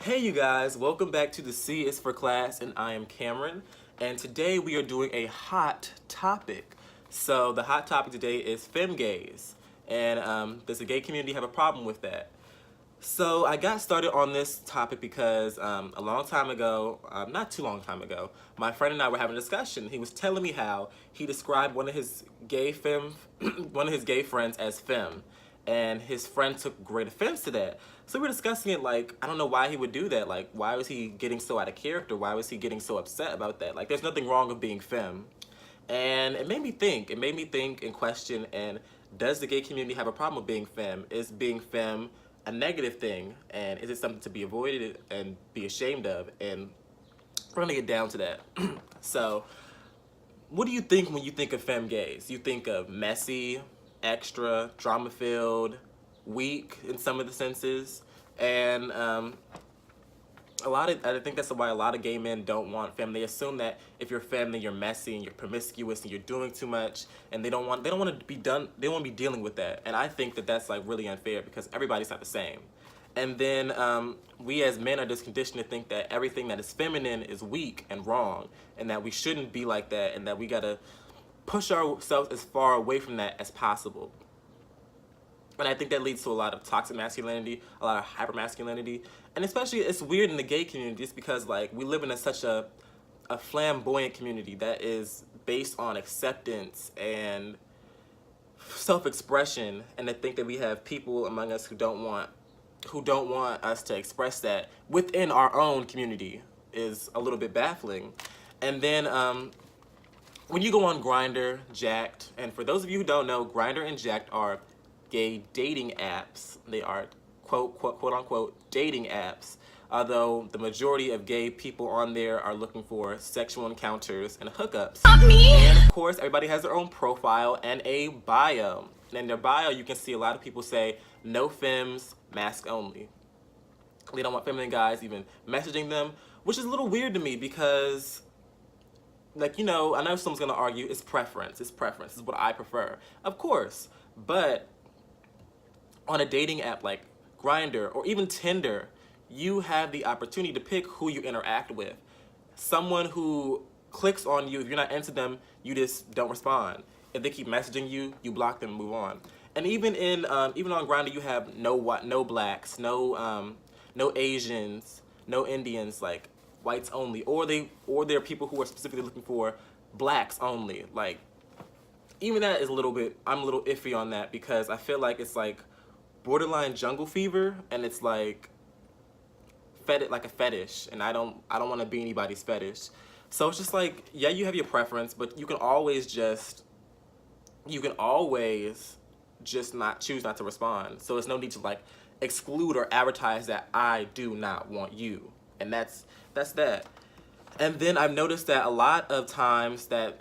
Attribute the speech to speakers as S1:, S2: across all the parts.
S1: Hey you guys, welcome back to the C is for Class, and I am Cameron, and today we are doing a hot topic. So the hot topic today is femgays, and does the gay community have a problem with that? So I got started on this topic because a long time ago, not too long time ago, my friend and I were having a discussion. He was telling me how he described one of his gay friends as femme, and his friend took great offense to that. So we were discussing it like, I don't know why he would do that. Like, why was he getting so out of character? Why was he getting so upset about that? Like, there's nothing wrong with being femme. And it made me think. It made me think and question, and does the gay community have a problem with being femme? Is being femme a negative thing? And is it something to be avoided and be ashamed of? And we're gonna get down to that. So, what do you think when you think of femme gays? You think of messy, extra, drama-filled, weak in some of the senses, and I think that's why a lot of gay men don't want femme. They assume that if you're femme, then you're messy and you're promiscuous and you're doing too much, and they don't want to be done. They don't want to be dealing with that. And I think that that's like really unfair because everybody's not the same. And then we as men are just conditioned to think that everything that is feminine is weak and wrong, and that we shouldn't be like that, and that we gotta push ourselves as far away from that as possible. And I think that leads to a lot of toxic masculinity, a lot of hypermasculinity, and especially it's weird in the gay community just because like we live in such a flamboyant community that is based on acceptance and self-expression, and to think that we have people among us who don't want us to express that within our own community is a little bit baffling. And then when you go on Grindr, Jacked, and for those of you who don't know, Grindr and Jacked are gay dating apps. They are quote unquote dating apps, although the majority of gay people on there are looking for sexual encounters and hookups. Not me! And of course, everybody has their own profile and a bio. And in their bio, you can see a lot of people say, no femmes, mask only. They don't want feminine guys even messaging them, which is a little weird to me because, like, you know, I know someone's gonna argue it's preference. It's preference. It's what I prefer. Of course. But on a dating app like Grindr or even Tinder, you have the opportunity to pick who you interact with. Someone who clicks on you, if you're not into them, you just don't respond. If they keep messaging you, you block them and move on. And even even on Grindr, you have no blacks, no Asians, no Indians, like whites only, or there are people who are specifically looking for blacks only. Like, even that is I'm a little iffy on that because I feel like it's like borderline jungle fever, and it's like a fetish, and I don't want to be anybody's fetish. So it's just like, yeah, you have your preference, but you can always just not choose not to respond. So there's no need to like exclude or advertise that I do not want you, and that's that. And then I've noticed that a lot of times that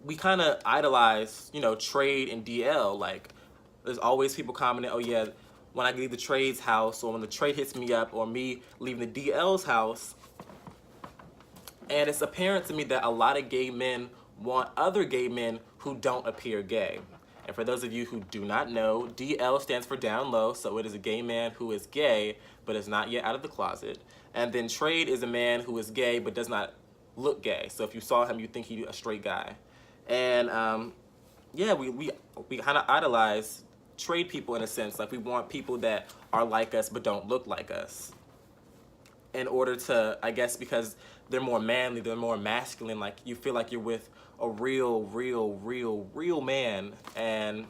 S1: we kind of idolize, you know, trade and DL. Like, there's always people commenting, oh yeah, when I leave the trade's house, or when the trade hits me up, or me leaving the DL's house. And it's apparent to me that a lot of gay men want other gay men who don't appear gay. And for those of you who do not know, DL stands for down low, so it is a gay man who is gay, but is not yet out of the closet. And then trade is a man who is gay, but does not look gay. So if you saw him, you'd think he's a straight guy. And yeah, we kind of idolize trade people in a sense. Like, we want people that are like us but don't look like us, in order to, I guess, because they're more manly, they're more masculine. Like, you feel like you're with a real man. And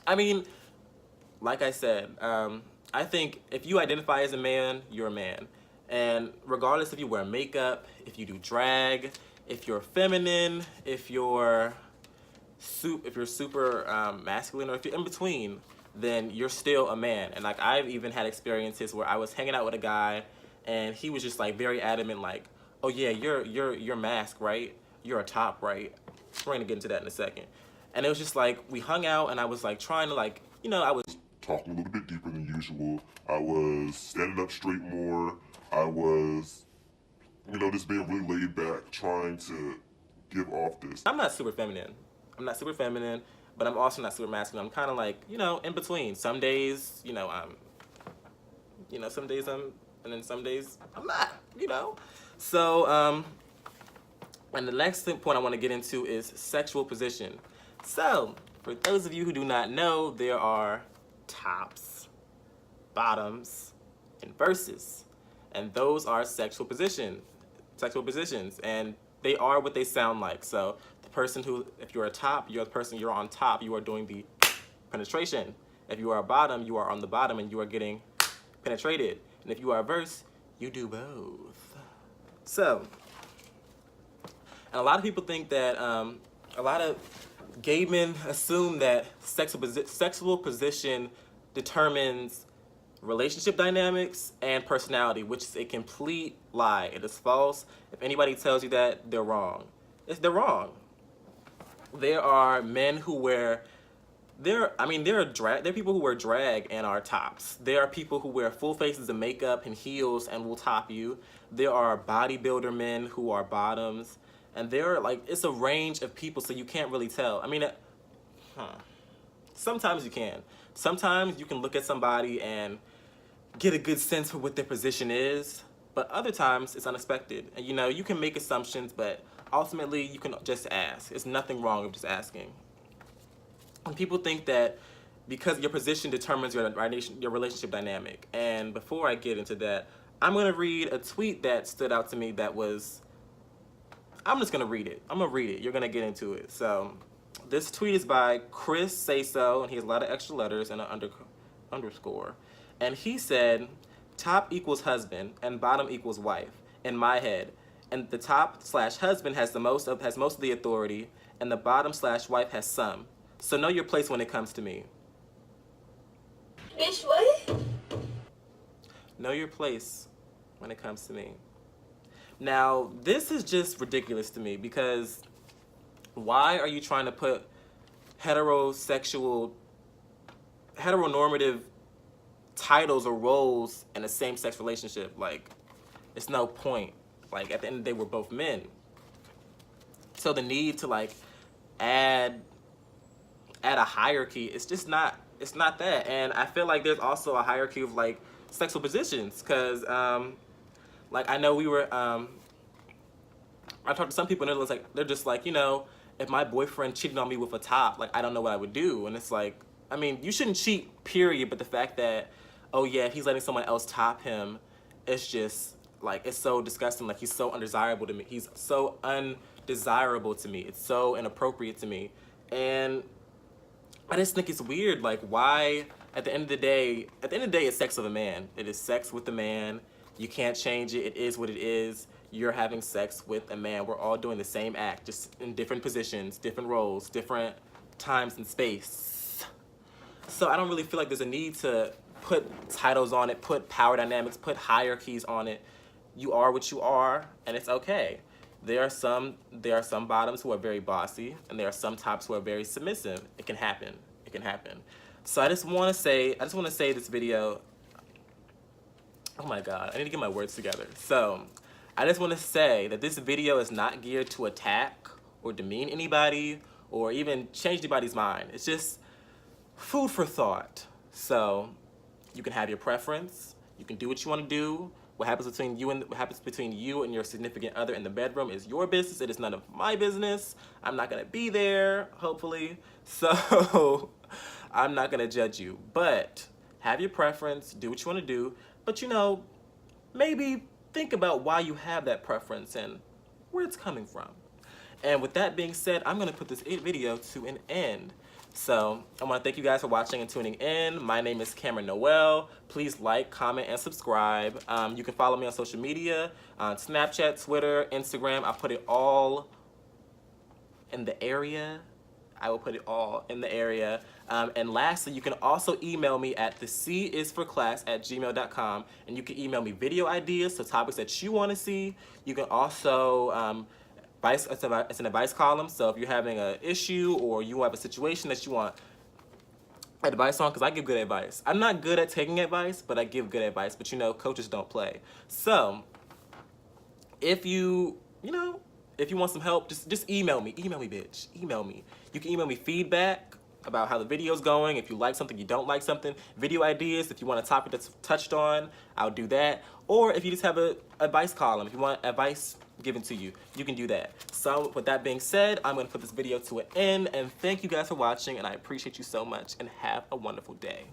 S1: I mean, like I said, I think if you identify as a man, you're a man. And regardless if you wear makeup, if you do drag, if you're feminine, if you're super masculine, or if you're in between, then you're still a man. And like, I've even had experiences where I was hanging out with a guy and he was just like very adamant, like, oh yeah, you're masked, right? You're a top, right? We're gonna get into that in a second. And it was just like, we hung out and I was like trying to, like, you know, I was
S2: talking a little bit deeper than usual. I was standing up straight more. I was, you know, just being really laid back, trying to give off this.
S1: I'm not super feminine, but I'm also not super masculine. I'm kind of like, you know, in between. Some days, you know, I'm You know, some days I'm, and then some days I'm not, you know. So, and the next point I want to get into is sexual position. So, for those of you who do not know, there are tops, bottoms, and verses. And those are sexual positions. And they are what they sound like. So, the person who, if you're a top, you're the person, you're on top, you are doing the penetration. If you are a bottom, you are on the bottom and you are getting penetrated. And if you are a verse, you do both. So, and a lot of people think that, a lot of gay men assume that sexual position determines relationship dynamics and personality, which is a complete lie. It is false. If anybody tells you that, they're wrong. They're wrong. There are men who wear, there are people who wear drag and are tops. There are people who wear full faces of makeup and heels and will top you. There are bodybuilder men who are bottoms. And there are, like, it's a range of people, so you can't really tell. I mean, sometimes you can. Sometimes you can look at somebody and get a good sense for what their position is, but other times it's unexpected. And, you know, you can make assumptions, but ultimately you can just ask. There's nothing wrong with just asking. And people think that because your position determines your relationship dynamic. And before I get into that, I'm going to read a tweet that stood out to me that was... I'm just going to read it. I'm going to read it. You're going to get into it. So, this tweet is by Chris Say So, and he has a lot of extra letters and an underscore. And he said, top equals husband and bottom equals wife in my head. And the top/husband has most of the authority, and the bottom/wife has some. So know your place when it comes to me.
S3: Bitch, what?
S1: Know your place when it comes to me. Now, this is just ridiculous to me because why are you trying to put heteronormative titles or roles in a same-sex relationship? Like, it's no point. Like, at the end of the day, we're both men. So the need to, like, add a hierarchy, it's just not, it's not that. And I feel like there's also a hierarchy of, like, sexual positions because, like, I know we were, I talked to some people and they're just like, you know, if my boyfriend cheated on me with a top, like, I don't know what I would do. And it's like, I mean, you shouldn't cheat, period, but the fact that, oh yeah, if he's letting someone else top him, it's just, like, it's so disgusting. Like, he's so undesirable to me. He's so undesirable to me. It's so inappropriate to me. And I just think it's weird, like, why, at the end of the day, it's sex with a man. It is sex with a man. You can't change it. It is what it is. You're having sex with a man. We're all doing the same act, just in different positions, different roles, different times and space. So I don't really feel like there's a need to put titles on it, put power dynamics, put hierarchies on it. You are what you are, and it's okay. There are some bottoms who are very bossy, and there are some tops who are very submissive. It can happen. It can happen. So I just want to say this video. Oh my God, I need to get my words together. So I just want to say that this video is not geared to attack or demean anybody or even change anybody's mind. It's just food for thought. So you can have your preference. You can do what you want to do. What happens between you and your significant other in the bedroom is your business. It is none of my business. I'm not gonna be there, hopefully. So I'm not gonna judge you. But have your preference, do what you wanna do. But, you know, maybe think about why you have that preference and where it's coming from. And with that being said, I'm gonna put this video to an end. So I want to thank you guys for watching and tuning in. My name is Noel. Please like, comment, and subscribe. You can follow me on social media, on Snapchat, Twitter, Instagram. I'll put it all in the area. I will put it all in the area. And lastly, you can also email me at thecisforclass@gmail.com, and you can email me video ideas, so topics that you want to see. You can also it's an advice column, so if you're having an issue or you have a situation that you want advice on, because I give good advice. I'm not good at taking advice, but I give good advice. But, you know, coaches don't play. So if you want some help, just email me. Email me, bitch. Email me. You can email me feedback about how the video's going, if you like something, you don't like something, video ideas, if you want a topic that's touched on, I'll do that. Or if you just have a advice column, if you want advice given to you, you can do that. So with that being said, I'm gonna put this video to an end, and thank you guys for watching, and I appreciate you so much, and have a wonderful day.